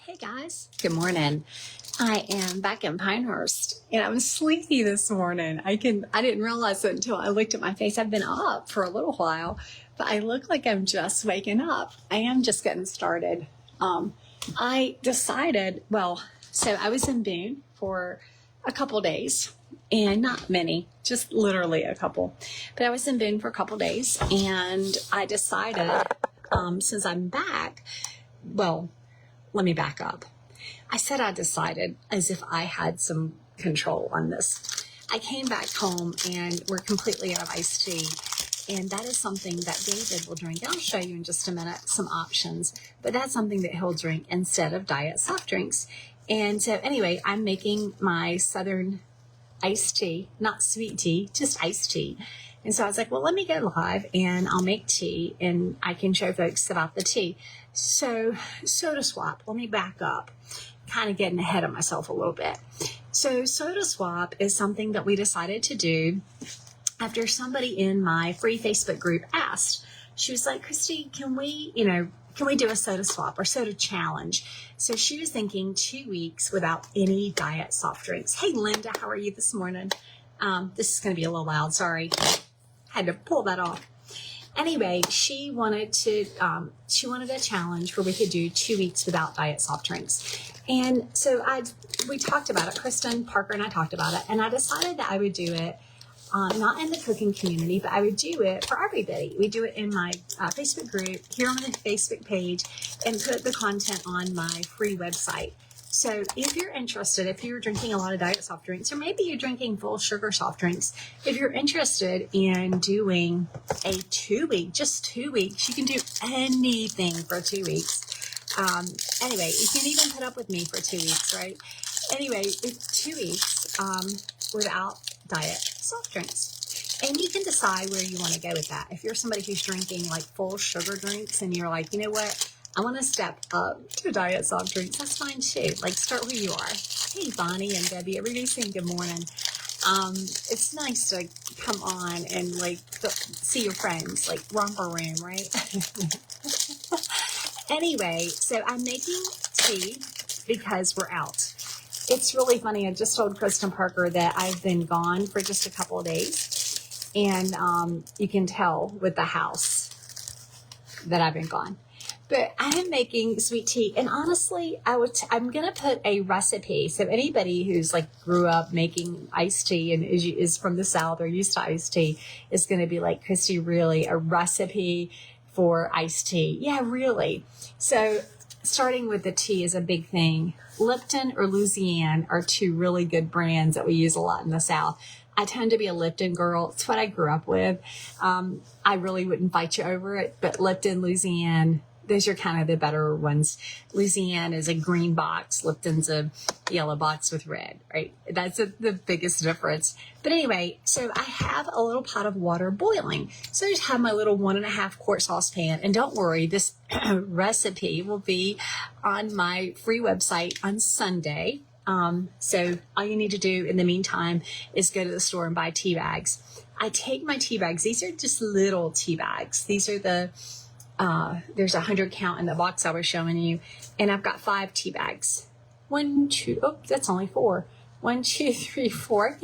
Hey guys, good morning. I am back in Pinehurst and I'm sleepy this morning. I didn't realize it until I looked at my face. I've been up for a little while, but I look like I'm just waking up. I am just getting started. I decided, so I was in Boone for a couple days and not many, just literally a couple, but I was in Boone for a couple days and I decided, since I'm back, let me back up. I said I decided as if I had some control on this. I came back home and we're completely out of iced tea. And that is something that David will drink. I'll show you in just a minute some options. But that's something that he'll drink instead of diet soft drinks. And so anyway, I'm making my Southern iced tea, not sweet tea, just iced tea. And so I was like, well, let me go live and I'll make tea and I can show folks about the tea. So Soda Swap, let me back up, kind of getting ahead of myself a little bit. So Soda Swap is something that we decided to do after somebody in my free Facebook group asked. She was like, Kristie, can we do a soda swap or soda challenge? So she was thinking 2 weeks without any diet soft drinks. Hey, Linda, how are you this morning? This is going to be a little loud. Sorry. Had to pull that off. Anyway, she wanted a challenge where we could do 2 weeks without diet soft drinks. And so we talked about it. Kristen, Parker, and I talked about it. And I decided that I would do it not in the cooking community, but I would do it for everybody. We do it in my Facebook group, here on the Facebook page, and put the content on my free website. So if you're interested, if you're drinking a lot of diet soft drinks, or maybe you're drinking full sugar soft drinks, if you're interested in doing a 2 week, just 2 weeks, you can do anything for 2 weeks. Anyway, you can even put up with me for 2 weeks, right? Anyway, it's 2 weeks without diet soft drinks. And you can decide where you want to go with that. If you're somebody who's drinking like full sugar drinks and you're like, you know what, I want to step up to diet soft drinks, that's fine too. Like, start where you are. Hey, Bonnie and Debbie, everybody's saying good morning. It's nice to come on and see your friends, like romper room, right? Anyway, so I'm making tea because we're out. It's really funny. I just told Kristen Parker that I've been gone for just a couple of days. And you can tell with the house that I've been gone. But I am making sweet tea. And honestly, I'm going to put a recipe. So anybody who's grew up making iced tea and is from the South or used to iced tea is going to be like, Kristie, really? A recipe for iced tea? Yeah, really. So starting with the tea is a big thing. Lipton or Louisiane are two really good brands that we use a lot in the South. I tend to be a Lipton girl. It's what I grew up with. I really wouldn't fight you over it, but Lipton, Louisiane, those are kind of the better ones. Louisiane is a green box. Lipton's a yellow box with red, right? That's the biggest difference. But anyway, so I have a little pot of water boiling. So I just have my little 1.5 quart saucepan. And don't worry, this recipe will be on my free website on Sunday. So all you need to do in the meantime is go to the store and buy tea bags. I take my tea bags. These are just little tea bags. These are there's 100 count in the box I was showing you. And I've got 5 tea bags. 1, 2, that's only 4. 1, 2, 3, 4.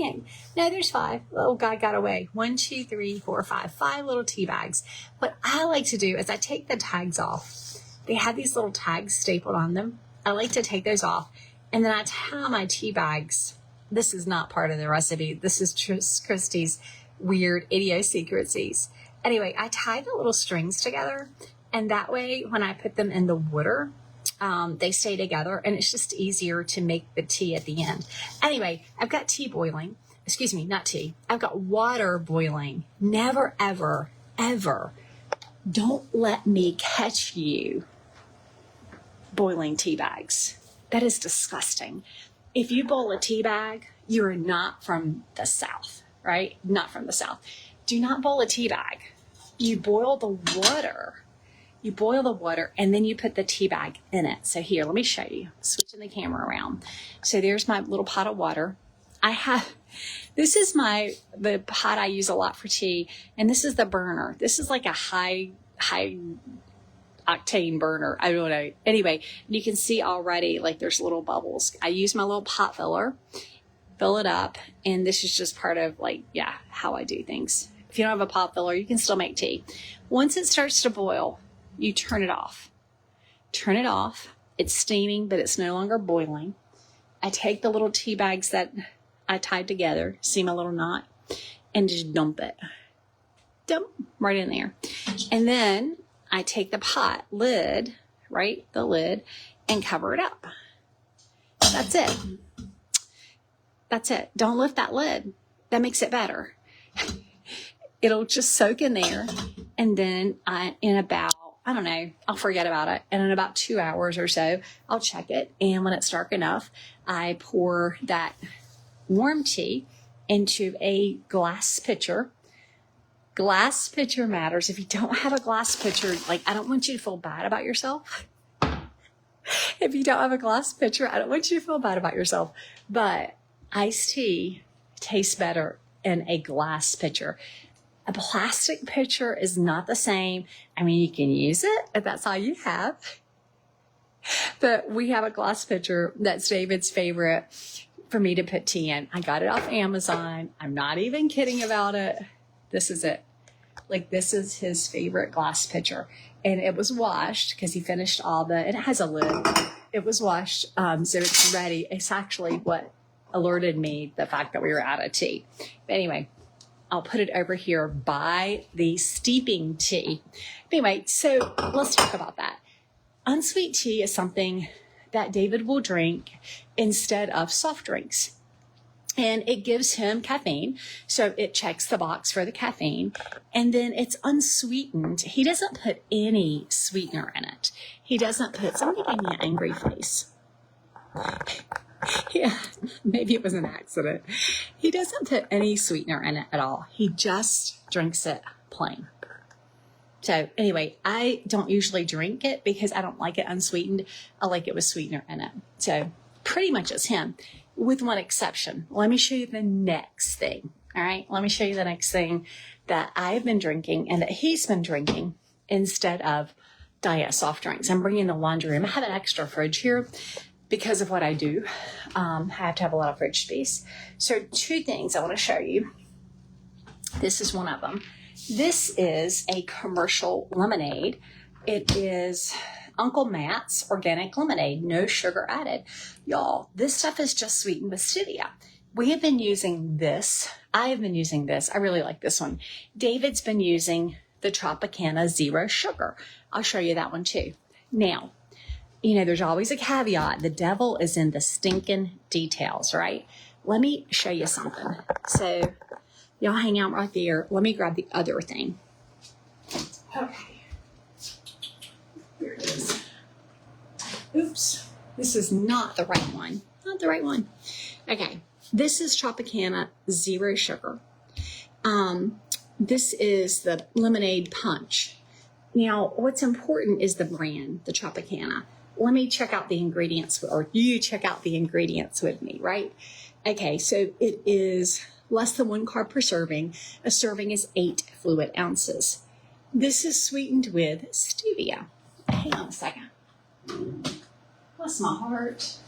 No, there's 5. Little guy got away. 1, 2, 3, 4, 5. 5 little tea bags. What I like to do is I take the tags off. They have these little tags stapled on them. I like to take those off. And then I tie my tea bags. This is not part of the recipe. This is just Kristie's weird idiosyncrasies. Anyway, I tie the little strings together, and that way when I put them in the water, they stay together, and it's just easier to make the tea at the end. Anyway, I've got tea boiling. Excuse me, not tea. I've got water boiling. Never, ever, ever. Don't let me catch you boiling tea bags. That is disgusting. If you boil a tea bag, you are not from the South, right? Not from the South. Do not boil a tea bag. You boil the water. You boil the water and then you put the tea bag in it. So here, let me show you. Switching the camera around. So there's my little pot of water. This is the pot I use a lot for tea. And this is the burner. This is like a high octane burner. I don't know. Anyway, you can see already like there's little bubbles. I use my little pot filler, fill it up. And this is just part of like, yeah, how I do things. If you don't have a pot filler, you can still make tea. Once it starts to boil, you turn it off. Turn it off. It's steaming, but it's no longer boiling. I take the little tea bags that I tied together, see my little knot, and just dump it. Dump right in there. And then I take the pot lid, right, the lid, and cover it up. That's it. That's it. Don't lift that lid. That makes it better. It'll just soak in there. And then in about, I don't know, I'll forget about it. And in about 2 hours or so, I'll check it. And when it's dark enough, I pour that warm tea into a glass pitcher. Glass pitcher matters. If you don't have a glass pitcher, like, I don't want you to feel bad about yourself. If you don't have a glass pitcher, I don't want you to feel bad about yourself. But iced tea tastes better in a glass pitcher. A plastic pitcher is not the same. I mean, you can use it if that's all you have. But we have a glass pitcher that's David's favorite for me to put tea in. I got it off Amazon. I'm not even kidding about it. This is it. Like, this is his favorite glass pitcher. And it was washed because he finished it has a lid. It was washed. So it's ready. It's actually what alerted me the fact that we were out of tea. But anyway, I'll put it over here by the steeping tea. Anyway, so let's talk about that. Unsweet tea is something that David will drink instead of soft drinks. And it gives him caffeine. So it checks the box for the caffeine. And then it's unsweetened. He doesn't put any sweetener in it. He doesn't put, somebody gave me an angry face. Yeah, maybe it was an accident. He doesn't put any sweetener in it at all. He just drinks it plain. So anyway, I don't usually drink it because I don't like it unsweetened. I like it with sweetener in it. So pretty much it's him, with one exception. Let me show you the next thing. All right, let me show you the next thing that I've been drinking and that he's been drinking instead of diet soft drinks. I'm bringing the laundry room. I have an extra fridge here because of what I do. I have to have a lot of fridge space. So 2 things I want to show you. This is one of them. This is a commercial lemonade. It is Uncle Matt's organic lemonade, no sugar added. Y'all, this stuff is just sweetened with stevia. We have been using this. I have been using this. I really like this one. David's been using the Tropicana Zero Sugar. I'll show you that one too. Now, you know, there's always a caveat. The devil is in the stinking details, right? Let me show you something. So y'all hang out right there. Let me grab the other thing. Okay. Here it is. Oops. This is not the right one. Not the right one. Okay. This is Tropicana Zero Sugar. This is the lemonade punch. Now, what's important is the brand, the Tropicana. Let me check out the ingredients, or you check out the ingredients with me, right? Okay, so it is less than 1 carb per serving. A serving is 8 fluid ounces. This is sweetened with stevia. Hang on a second. Bless my heart.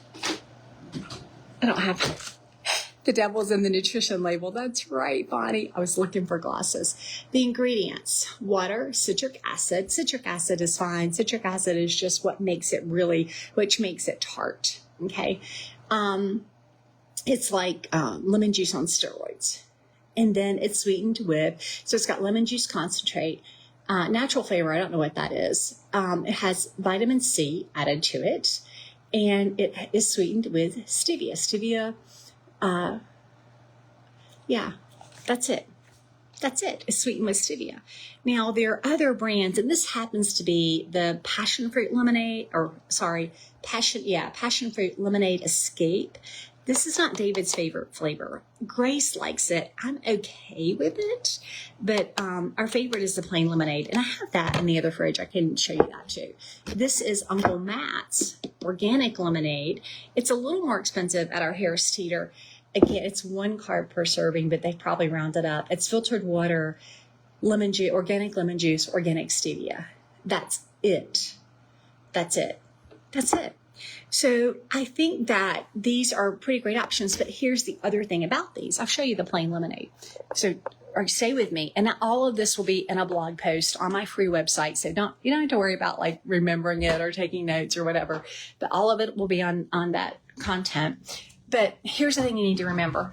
I don't have... The devil's in the nutrition label. That's right, Bonnie. I was looking for glasses. The ingredients: water, citric acid. Citric acid is fine. Citric acid is just what makes it which makes it tart. Okay. It's like lemon juice on steroids. And then it's sweetened with, so it's got lemon juice concentrate, natural flavor. I don't know what that is. It has vitamin C added to it. And it is sweetened with stevia. Stevia, yeah, that's it. That's it. It's sweetened with stevia. Now, there are other brands, and this happens to be the passion fruit lemonade, passion fruit lemonade escape. This is not David's favorite flavor. Grace likes it. I'm okay with it, but our favorite is the plain lemonade, and I have that in the other fridge. I can show you that too. This is Uncle Matt's organic lemonade. It's a little more expensive at our Harris Teeter. Again, it's 1 carb per serving, but they probably round it up. It's filtered water, lemon juice, organic stevia. it. That's it. That's it. So I think that these are pretty great options, but here's the other thing about these. I'll show you the plain lemonade. So, or stay with me. And all of this will be in a blog post on my free website. So you don't have to worry about like remembering it or taking notes or whatever, but all of it will be on that content. But here's the thing you need to remember.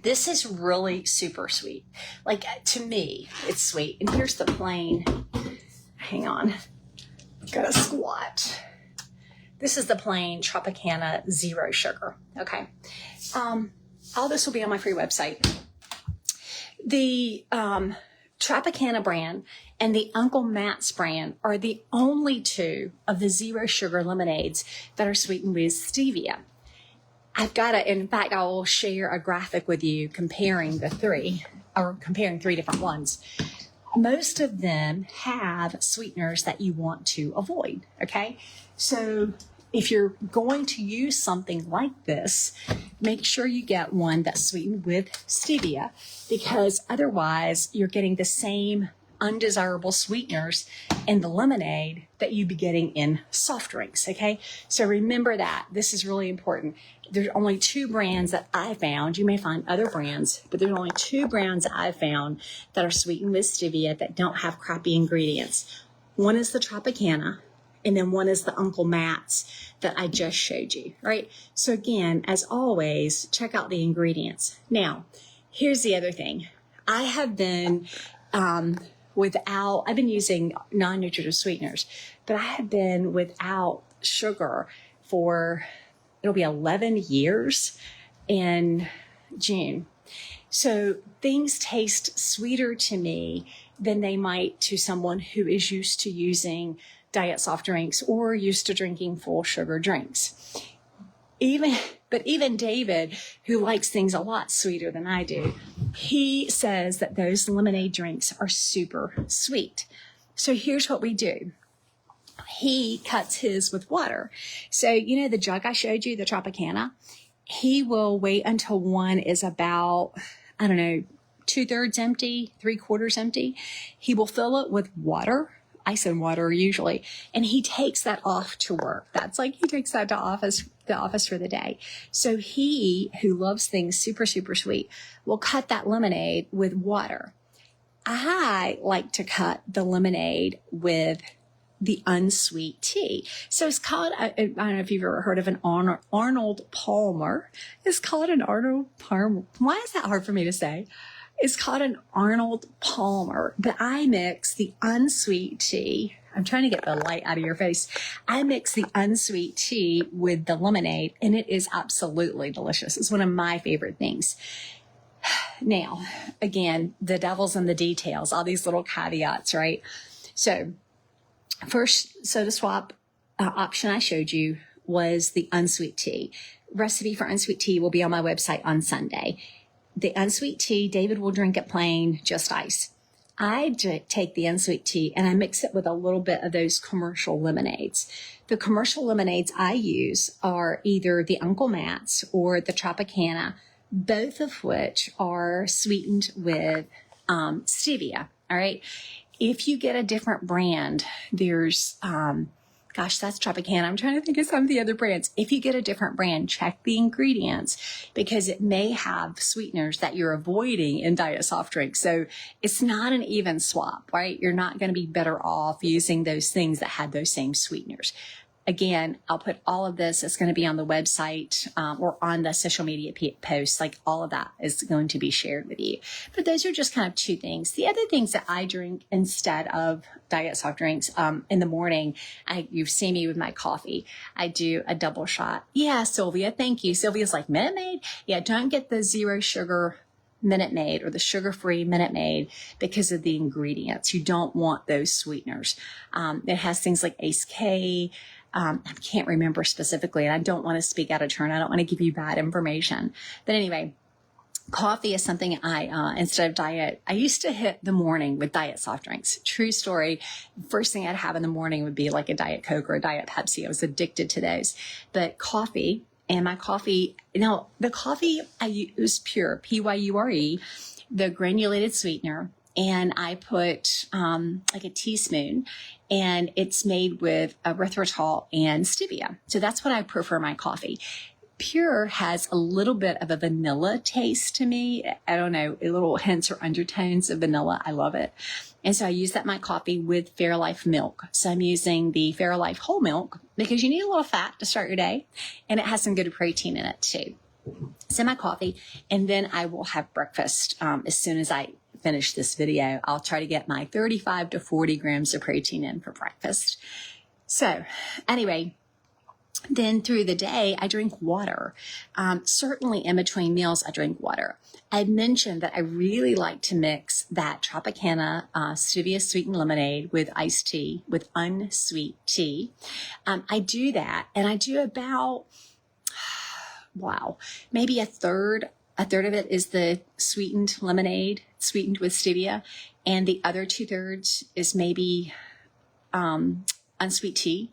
This is really super sweet. Like, to me, it's sweet. And here's the plain. Hang on. Gotta squat. This is the plain Tropicana zero sugar. Okay. All this will be on my free website. The Tropicana brand and the Uncle Matt's brand are the only two of the zero sugar lemonades that are sweetened with stevia. In fact, I will share a graphic with you comparing three different ones. Most of them have sweeteners that you want to avoid, okay? So if you're going to use something like this, make sure you get one that's sweetened with stevia, because otherwise you're getting the same undesirable sweeteners in the lemonade that you'd be getting in soft drinks, okay? So remember that. This is really important. There's only two brands that I found. You may find other brands, but there's only two brands that I've found that are sweetened with stevia that don't have crappy ingredients. One is the Tropicana, and then one is the Uncle Matt's that I just showed you, right? So again, as always, check out the ingredients. Now, here's the other thing. I have been I've been using non-nutritive sweeteners, but I have been without sugar for, it'll be 11 years in June. So things taste sweeter to me than they might to someone who is used to using diet soft drinks or used to drinking full sugar drinks. Even David, who likes things a lot sweeter than I do, he says that those lemonade drinks are super sweet. So here's what we do. He cuts his with water. So, the jug I showed you, the Tropicana, he will wait until one is about, 2/3 empty, 3/4 empty. He will fill it with water, ice and water usually, and he takes that off to work. That's like he takes that to the office for the day. So he, who loves things super, super sweet, will cut that lemonade with water. I like to cut the lemonade with the unsweet tea. So it's called, I don't know if you've ever heard of an Arnold Palmer. It's called an Arnold Palmer. Why is that hard for me to say? It's called an Arnold Palmer, but I mix the unsweet tea. I'm trying to get the light out of your face. I mix the unsweet tea with the lemonade, and it is absolutely delicious. It's one of my favorite things. Now, again, the devil's in the details, all these little caveats, right? So first soda swap option I showed you was the unsweet tea. Recipe for unsweet tea will be on my website on Sunday. The unsweet tea, David will drink it plain, just ice. I take the unsweet tea and I mix it with a little bit of those commercial lemonades. The commercial lemonades I use are either the Uncle Matt's or the Tropicana, both of which are sweetened with stevia. All right. If you get a different brand, there's, that's Tropicana. I'm trying to think of some of the other brands. If you get a different brand, check the ingredients because it may have sweeteners that you're avoiding in diet soft drinks. So it's not an even swap, right? You're not going to be better off using those things that had those same sweeteners. Again, I'll put all of this. It's going to be on the website or on the social media posts. Like all of that is going to be shared with you. But those are just kind of two things. The other things that I drink instead of diet soft drinks in the morning, you've seen me with my coffee. I do a double shot. Yeah, Sylvia, thank you. Sylvia's like, Minute Maid? Yeah, don't get the zero sugar Minute Maid or the sugar-free Minute Maid because of the ingredients. You don't want those sweeteners. It has things like Ace K. I can't remember specifically, and I don't want to speak out of turn. I don't want to give you bad information. But anyway, coffee is something instead of diet, I used to hit the morning with diet soft drinks. True story. First thing I'd have in the morning would be like a Diet Coke or a Diet Pepsi. I was addicted to those. But coffee, and my coffee, the coffee I use pure, Pyure, the granulated sweetener. and I put like a teaspoon, and it's made with erythritol and stevia. So that's what I prefer my coffee. Pure has a little bit of a vanilla taste to me. I don't know, a little hints or undertones of vanilla. I love it. And so I use that in my coffee with Fairlife milk. So I'm using the Fairlife whole milk because you need a little fat to start your day, and it has some good protein in it too. So my coffee, and then I will have breakfast as soon as I finish this video. I'll try to get my 35 to 40 grams of protein in for breakfast. So anyway, then through the day, I drink water. Certainly in between meals, I drink water. I mentioned that I really like to mix that Tropicana stevia sweetened lemonade with iced tea, with unsweet tea. I do that, and I do about, maybe a third of it is the sweetened lemonade, sweetened with stevia, and the other 2/3 is maybe unsweet tea.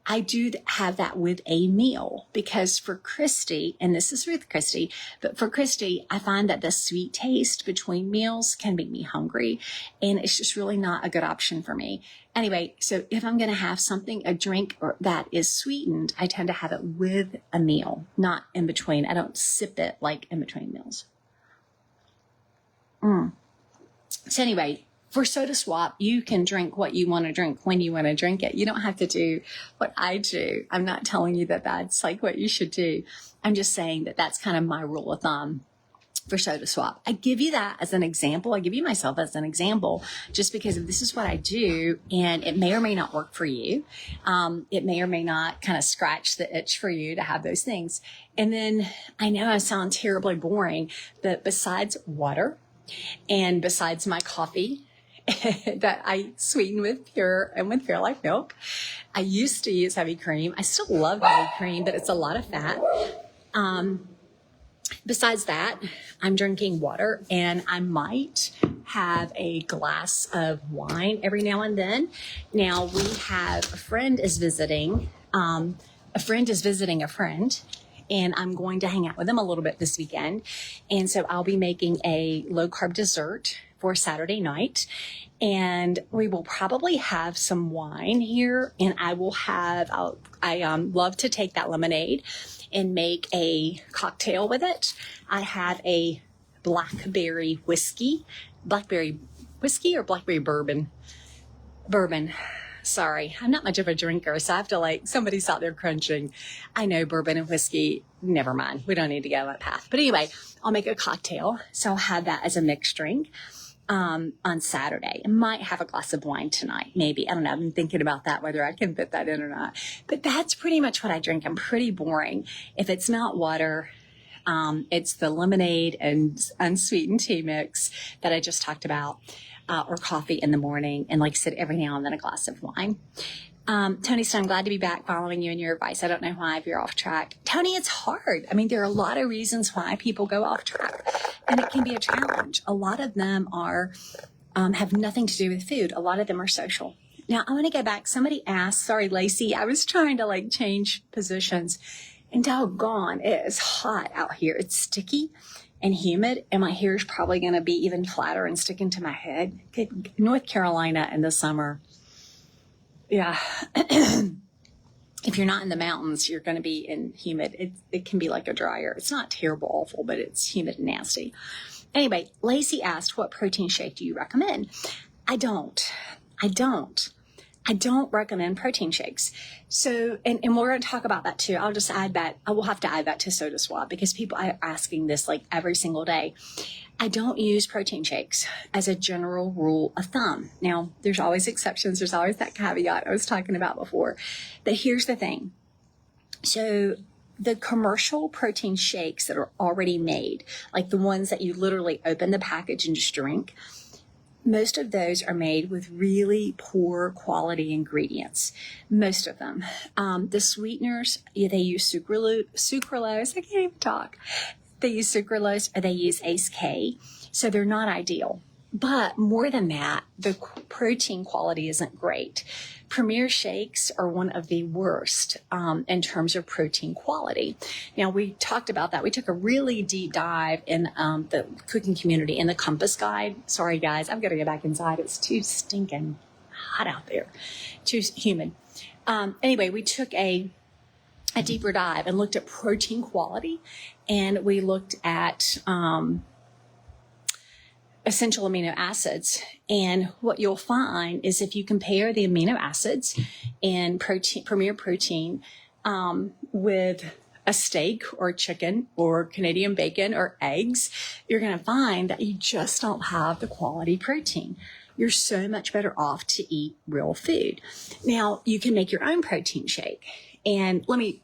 I do have that with a meal because for Kristie, and this is with Kristie, but for Kristie, I find that the sweet taste between meals can make me hungry, and it's just really not a good option for me. Anyway, so if I'm going to have something, a drink that is sweetened, I tend to have it with a meal, not in between. I don't sip it like in between meals. So anyway, for Soda Swap, you can drink what you want to drink when you want to drink it. You don't have to do what I do. I'm not telling you that that's like what you should do. I'm just saying that that's kind of my rule of thumb for Soda Swap. I give you that as an example. I give you myself as an example just because this is what I do, and it may or may not work for you. It may or may not kind of scratch the itch for you to have those things. And then I know I sound terribly boring, but besides water and besides my coffee, that I sweeten with Pure and with Fairlife milk. I used to use heavy cream. I still love heavy cream, but it's a lot of fat. Besides that, I'm drinking water, and I might have a glass of wine every now and then. Now we have a friend is visiting a friend, and I'm going to hang out with them a little bit this weekend. And so I'll be making a low carb dessert for Saturday night, and we will probably have some wine here, and I love to take that lemonade and make a cocktail with it. I have a blackberry whiskey or blackberry bourbon. Sorry, I'm not much of a drinker, so I have to somebody's out there crunching. I know bourbon and whiskey, never mind. We don't need to go on that path. But anyway, I'll make a cocktail. So I'll have that as a mixed drink on Saturday. I might have a glass of wine tonight, maybe. I don't know. I've been thinking about that, whether I can fit that in or not. But that's pretty much what I drink. I'm pretty boring. If it's not water, it's the lemonade and unsweetened tea mix that I just talked about. Or coffee in the morning, and like I said, every now and then a glass of wine. Tony, so I'm glad to be back following you and your advice. I don't know why if you're off track. Tony, it's hard. I mean, there are a lot of reasons why people go off track, and it can be a challenge. A lot of them are have nothing to do with food. A lot of them are social. Now, I want to go back. Somebody asked, sorry, Lacey, I was trying to change positions, and doggone, it is hot out here. It's sticky and humid, and my hair is probably going to be even flatter and sticking to my head. North Carolina in the summer. Yeah. If you're not in the mountains, you're going to be in humid. It can be like a dryer. It's not terrible, awful, but it's humid and nasty. Anyway, Lacey asked, what protein shake do you recommend? I don't recommend protein shakes. So, and we're going to talk about that too. I'll just add that. I will have to add that to Soda Swap because people are asking this every single day. I don't use protein shakes as a general rule of thumb. Now, there's always exceptions. There's always that caveat I was talking about before. But here's the thing. So the commercial protein shakes that are already made, like the ones that you literally open the package and just drink, most of those are made with really poor quality ingredients. Most of them. The sweeteners, they use sucralose. I can't even talk. They use sucralose or they use Ace K. So they're not ideal. But more than that, the protein quality isn't great. Premier shakes are one of the worst in terms of protein quality. Now, we talked about that. We took a really deep dive in the cooking community in the Compass Guide. Sorry, guys, I've got to go back inside. It's too stinking hot out there, too humid. Anyway, we took a deeper dive and looked at protein quality, and we looked at essential amino acids. And what you'll find is if you compare the amino acids in Premier Protein with a steak or chicken or Canadian bacon or eggs, you're going to find that you just don't have the quality protein. You're so much better off to eat real food. Now, you can make your own protein shake. And let me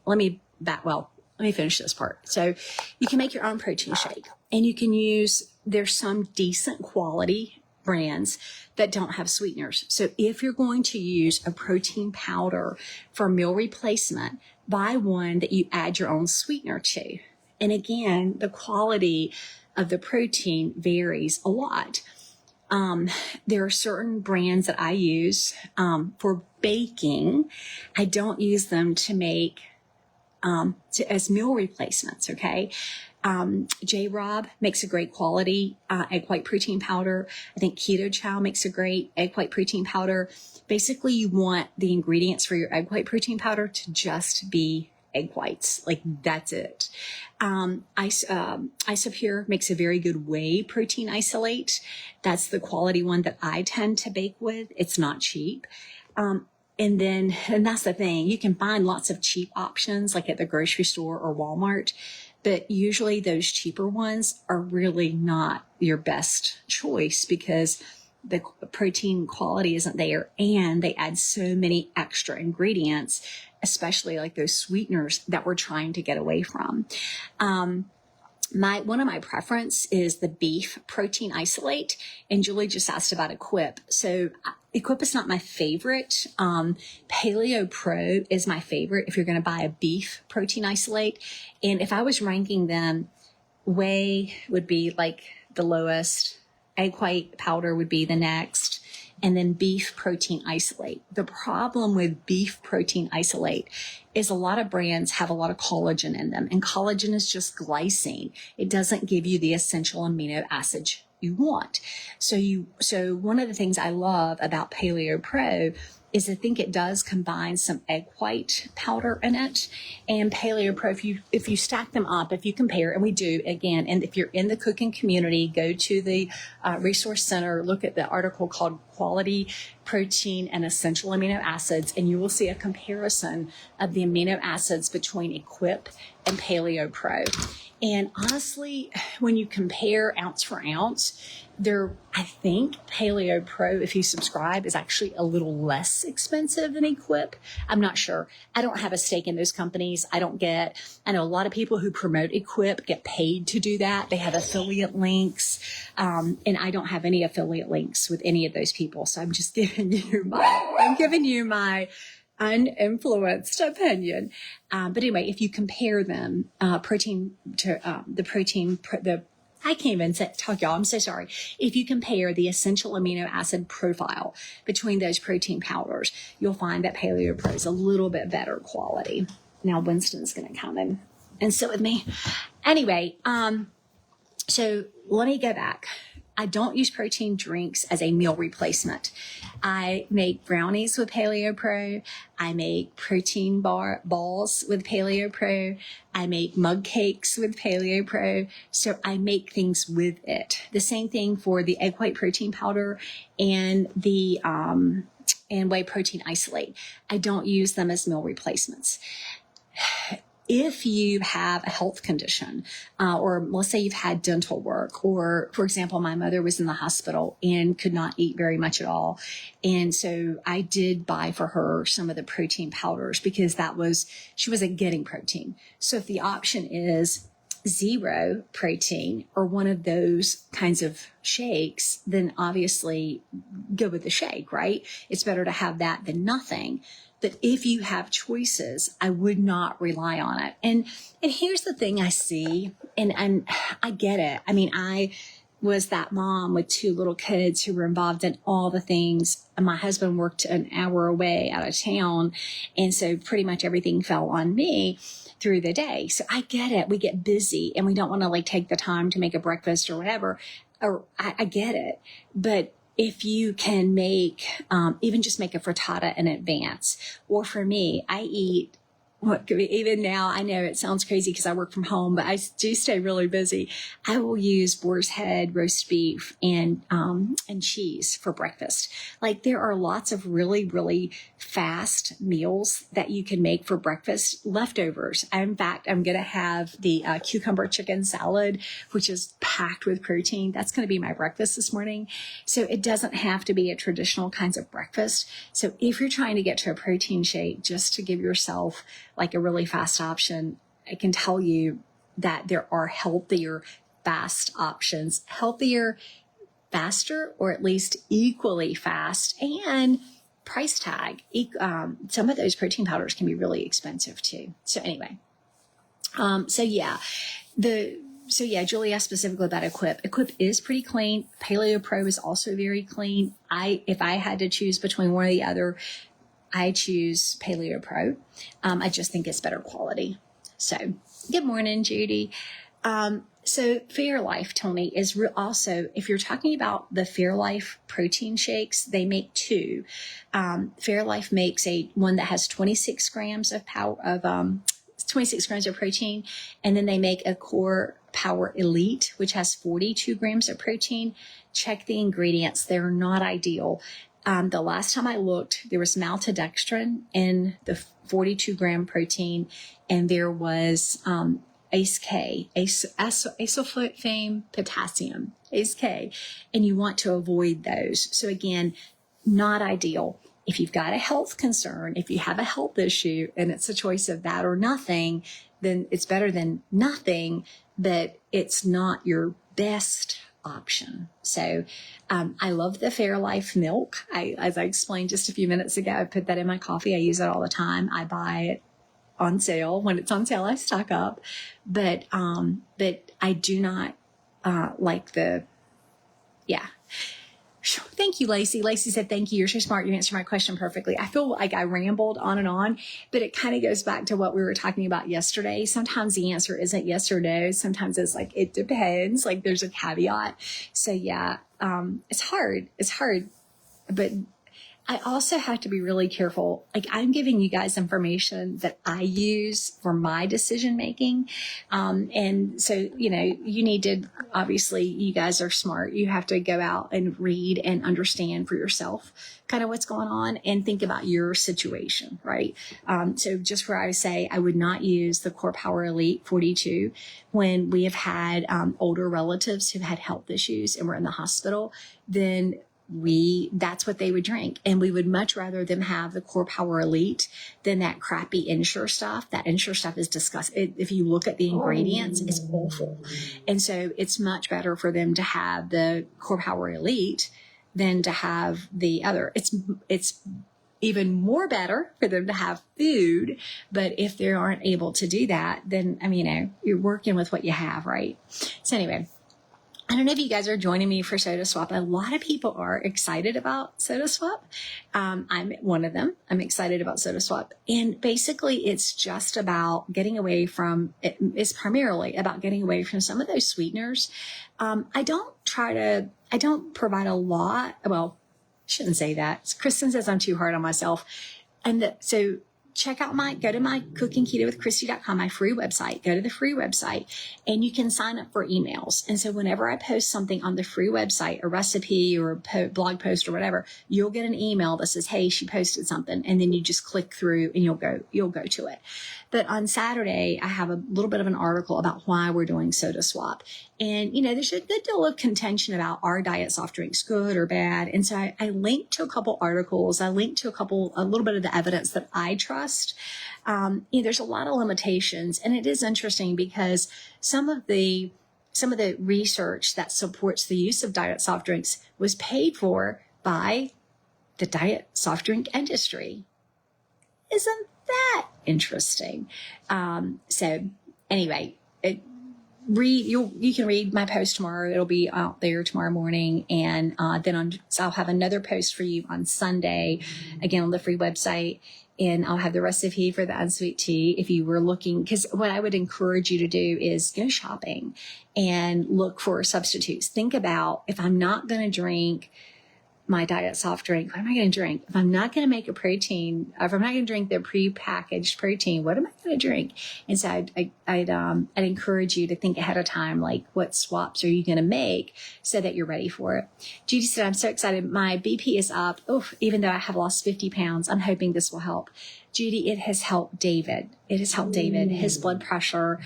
finish this part. So you can make your own protein shake, and you can use, there's some decent quality brands that don't have sweeteners. So if you're going to use a protein powder for meal replacement, buy one that you add your own sweetener to. And again, the quality of the protein varies a lot. There are certain brands that I use for baking. I don't use them to make as meal replacements, okay? J-Rob makes a great quality egg white protein powder. I think Keto Chow makes a great egg white protein powder. Basically, you want the ingredients for your egg white protein powder to just be egg whites. Like, that's it. Isopure makes a very good whey protein isolate. That's the quality one that I tend to bake with. It's not cheap. And that's the thing, you can find lots of cheap options like at the grocery store or Walmart, but usually those cheaper ones are really not your best choice because the protein quality isn't there and they add so many extra ingredients, especially like those sweeteners that we're trying to get away from. One of my preference is the beef protein isolate, and Julie just asked about Equip. So Equip is not my favorite. Paleo Pro is my favorite if you're going to buy a beef protein isolate. And if I was ranking them, whey would be like the lowest, egg white powder would be the next, and then beef protein isolate. The problem with beef protein isolate is a lot of brands have a lot of collagen in them, and collagen is just glycine. It doesn't give you the essential amino acids you want. So one of the things I love about Paleo Pro is I think it does combine some egg white powder in it. And Paleo Pro, if you stack them up, if you compare, and we do again, and if you're in the cooking community, go to the resource center, look at the article called Quality Protein and Essential Amino Acids, and you will see a comparison of the amino acids between Equip and Paleo Pro. And honestly, when you compare ounce for ounce, I think Paleo Pro, if you subscribe, is actually a little less expensive than Equip. I'm not sure. I don't have a stake in those companies. I know a lot of people who promote Equip get paid to do that. They have affiliate links. And I don't have any affiliate links with any of those people. So I'm just giving you my uninfluenced opinion. But anyway, if you compare them, protein to I can't even talk, y'all. I'm so sorry. If you compare the essential amino acid profile between those protein powders, you'll find that Paleo Pro is a little bit better quality. Now Winston's going to come in and sit with me. Anyway, so let me go back. I don't use protein drinks as a meal replacement. I make brownies with Paleo Pro. I make protein balls with Paleo Pro. I make mug cakes with Paleo Pro. So I make things with it. The same thing for the egg white protein powder and the and whey protein isolate. I don't use them as meal replacements. If you have a health condition, or let's say you've had dental work, or for example, my mother was in the hospital and could not eat very much at all. And so I did buy for her some of the protein powders because she wasn't getting protein. So if the option is zero protein or one of those kinds of shakes, then obviously go with the shake, right? It's better to have that than nothing. But if you have choices, I would not rely on it. And here's the thing I see, and I get it. I mean, was that mom with 2 little kids who were involved in all the things. And my husband worked an hour away out of town. And so pretty much everything fell on me through the day. So I get it. We get busy and we don't want to like take the time to make a breakfast or whatever. Or I get it. But if you can make, even just make a frittata in advance, or for me, I eat even now, I know it sounds crazy because I work from home, but I do stay really busy. I will use boar's head, roast beef, and cheese for breakfast. Like there are lots of really, really fast meals that you can make for breakfast, leftovers. In fact, I'm going to have the cucumber chicken salad, which is packed with protein. That's going to be my breakfast this morning. So it doesn't have to be a traditional kinds of breakfast. So if you're trying to get to a protein shake, just to give yourself like a really fast option, I can tell you that there are healthier, fast options, healthier, faster, or at least equally fast, and price tag. Some of those protein powders can be really expensive too. So anyway, Julie asked specifically about Equip. Equip is pretty clean. Paleo Pro is also very clean. If I had to choose between one or the other, I choose Paleo Pro. I just think it's better quality. So good morning, Judy. So Fairlife, Tony, is also, if you're talking about the Fairlife protein shakes, they make 2. Fairlife makes one that has 26 grams of 26 grams of protein. And then they make a Core Power Elite, which has 42 grams of protein. Check the ingredients. They're not ideal. The last time I looked, there was maltodextrin in the 42 gram protein, and there was ACE K, asulfame potassium, ACE K, and you want to avoid those. So again, not ideal. If you've got a health concern, if you have a health issue, and it's a choice of that or nothing, then it's better than nothing, but it's not your best option. So I love the Fairlife milk. As I explained just a few minutes ago, I put that in my coffee. I use it all the time. I buy it on sale. When it's on sale, I stock up. But I do not like Thank you, Lacey. Lacey said, thank you. You're so smart. You answered my question perfectly. I feel like I rambled on, but it kind of goes back to what we were talking about yesterday. Sometimes the answer isn't yes or no. Sometimes it's like, it depends. Like there's a caveat. So yeah, it's hard. But I also have to be really careful. Like I'm giving you guys information that I use for my decision making. And so, you need to, obviously you guys are smart. You have to go out and read and understand for yourself kind of what's going on and think about your situation, right? So just where I would say I would not use the Core Power Elite 42 when we have had older relatives who've had health issues and were in the hospital, then that's what they would drink. And we would much rather them have the Core Power Elite than that crappy Ensure stuff. That Ensure stuff is disgusting. If you look at the ingredients, it's awful. And so it's much better for them to have the Core Power Elite than to have the other. It's even more better for them to have food. But if they aren't able to do that, then, you're working with what you have, right? So anyway, I don't know if you guys are joining me for Soda Swap. A lot of people are excited about Soda Swap. I'm one of them. I'm excited about Soda Swap. And basically it's just about getting away from, it's primarily about getting away from some of those sweeteners. I don't provide a lot. Well, I shouldn't say that. Kristen says I'm too hard on myself. So go to my cookingketowithkristie.com, my free website, go to the free website and you can sign up for emails. And so whenever I post something on the free website, a recipe or a blog post or whatever, you'll get an email that says, hey, she posted something. And then you just click through and you'll go to it. But on Saturday, I have a little bit of an article about why we're doing Soda Swap. And, there's a good deal of contention about are diet soft drinks good or bad. And so I linked to a couple articles. I linked to a little bit of the evidence that I trust. There's a lot of limitations. And it is interesting because some of the research that supports the use of diet soft drinks was paid for by the diet soft drink industry. Isn't that interesting? So anyway, you can read my post tomorrow. It'll be out there tomorrow morning. And so I'll have another post for you on Sunday, again, on the free website. And I'll have the recipe for the unsweet tea if you were looking, because what I would encourage you to do is go shopping and look for substitutes. Think about, if I'm not going to drink my diet soft drink, what am I going to drink? If I'm not going to make a protein, if I'm not going to drink the prepackaged protein, what am I going to drink? And so I'd encourage you to think ahead of time, like what swaps are you going to make so that you're ready for it. Judy said, I'm so excited. My BP is up. Even though I have lost 50 pounds, I'm hoping this will help. Judy, it has helped David. It has helped David. His blood pressure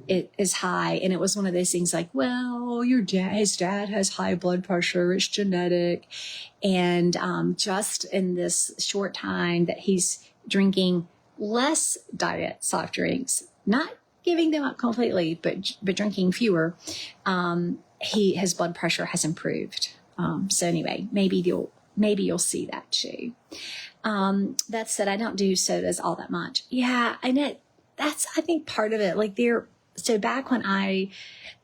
it is high. And it was one of those things like, well, his dad has high blood pressure. It's genetic. And just in this short time that he's drinking less diet soft drinks, not giving them up completely, but drinking fewer, his blood pressure has improved. So anyway, maybe you'll see that too. That said, I don't do sodas all that much. Yeah, I know that's, I think, part of it. So back when I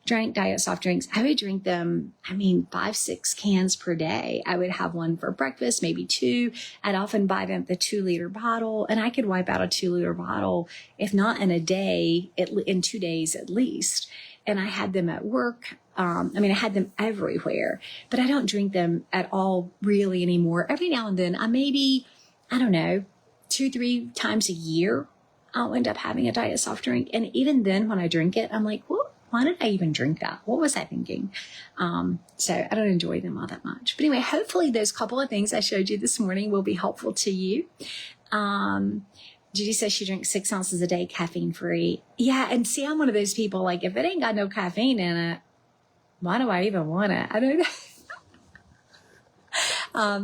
drank diet soft drinks, I would drink them, 5-6 cans per day. I would have one for breakfast, maybe 2. I'd often buy them the 2-liter bottle, and I could wipe out a 2-liter bottle, if not in a day, in 2 days at least. And I had them at work. I had them everywhere, but I don't drink them at all really anymore. Every now and then, I don't know, 2-3 times a year, I'll end up having a diet soft drink. And even then when I drink it, I'm like, well, why did I even drink that? What was I thinking? So I don't enjoy them all that much. But anyway, hopefully those couple of things I showed you this morning will be helpful to you. Judy says she drinks 6 ounces a day, caffeine free. Yeah. And see, I'm one of those people, like, if it ain't got no caffeine in it, why do I even want it? I don't know.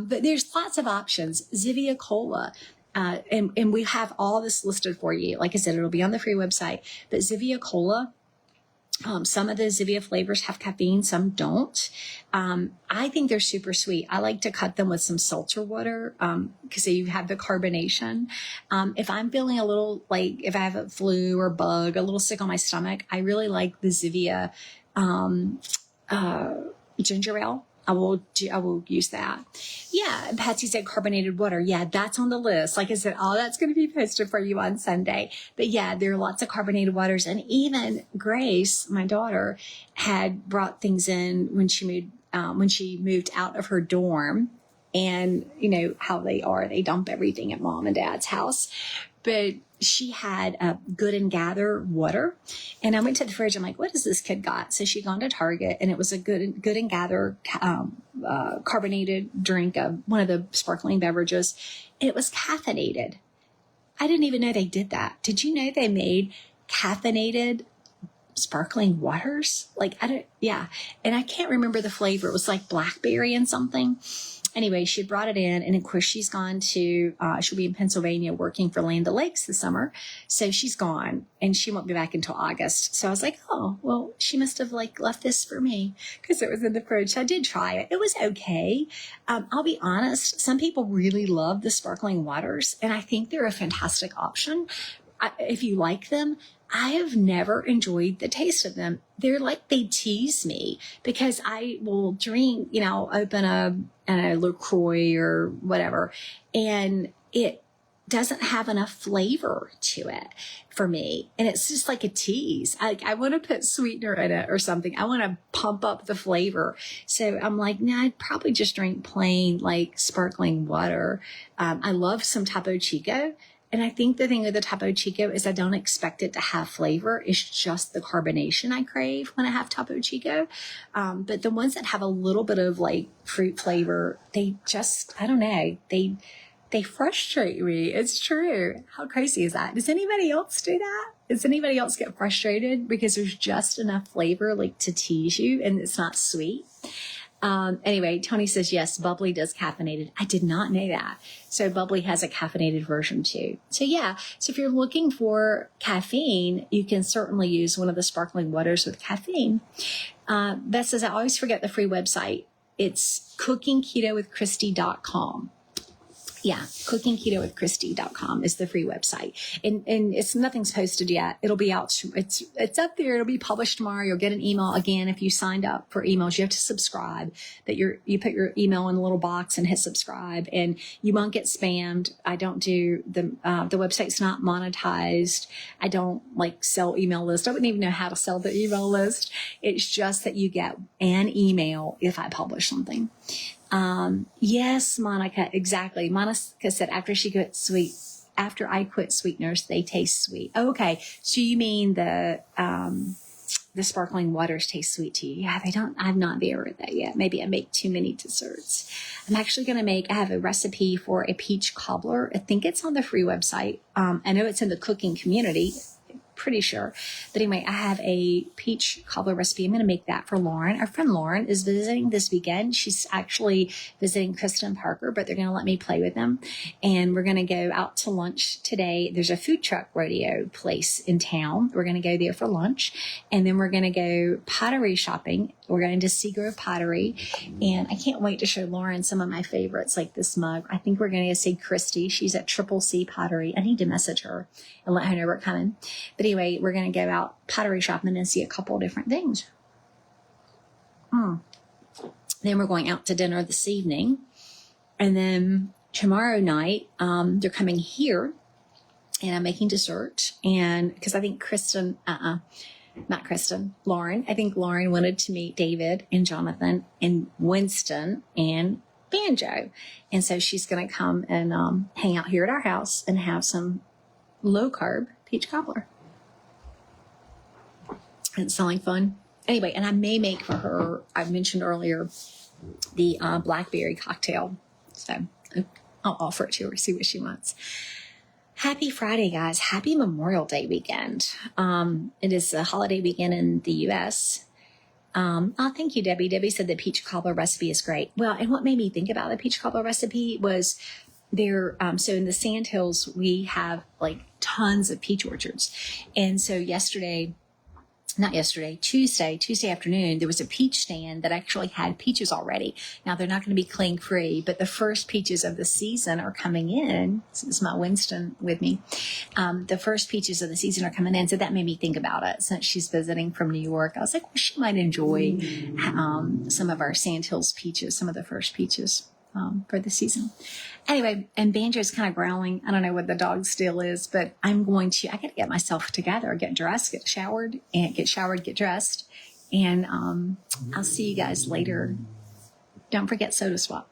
But there's lots of options. Zivia Cola. And we have all this listed for you. Like I said, it'll be on the free website. But Zivia Cola, some of the Zivia flavors have caffeine, some don't. I think they're super sweet. I like to cut them with some seltzer water because you have the carbonation. If I'm feeling a little, like, if I have a flu or bug, a little sick on my stomach, I really like the Zivia ginger ale. I will use that. Yeah. And Patsy said carbonated water. Yeah, that's on the list. Like I said, all that's going to be posted for you on Sunday. But yeah, there are lots of carbonated waters. And even Grace, my daughter, had brought things in when she moved out of her dorm. And you know how they are. They dump everything at mom and dad's house. But she had a Good and Gather water. And I went to the fridge. I'm like, what has this kid got? So she'd gone to Target, and it was a Good and Gather carbonated drink, one of the sparkling beverages. And it was caffeinated. I didn't even know they did that. Did you know they made caffeinated sparkling waters? Yeah. And I can't remember the flavor. It was like blackberry and something. Anyway, she brought it in, and of course she's gone to, she'll be in Pennsylvania working for Land O'Lakes this summer. So she's gone, and she won't be back until August. So I was like, oh, well, she must have left this for me because it was in the fridge. So I did try it. It was okay. I'll be honest. Some people really love the sparkling waters, and I think they're a fantastic option. If you like them, I have never enjoyed the taste of them. They tease me because I will drink, open a LaCroix or whatever, and it doesn't have enough flavor to it for me. And it's just like a tease. I want to put sweetener in it or something. I want to pump up the flavor. So I'm like, nah, I'd probably just drink plain, sparkling water. I love some Topo Chico. And I think the thing with the Topo Chico is I don't expect it to have flavor. It's just the carbonation I crave when I have Topo Chico. But the ones that have a little bit of fruit flavor, they just, I don't know, they frustrate me. It's true. How crazy is that? Does anybody else do that? Does anybody else get frustrated because there's just enough flavor to tease you and it's not sweet? Anyway, Tony says, yes, Bubbly does caffeinated. I did not know that. So Bubbly has a caffeinated version too. So yeah. So if you're looking for caffeine, you can certainly use one of the sparkling waters with caffeine. Beth says, I always forget the free website. It's cookingketowithkristie.com. Yeah, cookingketowithkristie.com is the free website. And it's nothing's posted yet. It'll be out. It's up there. It'll be published tomorrow. You'll get an email. Again, if you signed up for emails, you have to subscribe. That you put your email in a little box and hit subscribe, and you won't get spammed. I don't do the website's not monetized. I don't sell email lists. I wouldn't even know how to sell the email list. It's just that you get an email if I publish something. Yes, Monica, exactly. Monica said after I quit sweeteners, they taste sweet. Okay. So you mean the sparkling waters taste sweet to you? Yeah, they don't. I've not verified that yet. Maybe I make too many desserts. I'm actually going to I have a recipe for a peach cobbler. I think it's on the free website. I know it's in the cooking community. Pretty sure. But anyway, I have a peach cobbler recipe. I'm going to make that for Lauren. Our friend Lauren is visiting this weekend. She's actually visiting Krista and Parker, but they're going to let me play with them. And we're going to go out to lunch today. There's a food truck rodeo place in town. We're going to go there for lunch. And then we're going to go pottery shopping. We're going to Seagrove Pottery. And I can't wait to show Lauren some of my favorites, like this mug. I think we're going to see Christy. She's at Triple C Pottery. I need to message her and let her know we're coming. But anyway, we're going to go out pottery shopping and see a couple of different things. Then we're going out to dinner this evening. And then tomorrow night, they're coming here and I'm making dessert. And because I think Lauren. I think Lauren wanted to meet David and Jonathan and Winston and Banjo. And so she's going to come and hang out here at our house and have some low carb peach cobbler. It's sounding fun. Anyway, and I may make for her, I mentioned earlier, the blackberry cocktail. So I'll offer it to her, see what she wants. Happy Friday, guys. Happy Memorial Day weekend. It is a holiday weekend in the U.S. Thank you, Debbie. Debbie said the peach cobbler recipe is great. Well, and what made me think about the peach cobbler recipe was so in the Sandhills, we have tons of peach orchards. And so Tuesday afternoon, there was a peach stand that actually had peaches already. Now, they're not going to be cling free, but the first peaches of the season are coming in. This is my Winston with me. The first peaches of the season are coming in. So that made me think about it. Since she's visiting from New York, I was like, well, she might enjoy some of our Sandhills peaches, some of the first peaches for the season. Anyway, and Banjo's kind of growling. I don't know what the dog's deal is, but I got to get myself together, get dressed, get dressed. And I'll see you guys later. Don't forget Soda Swap.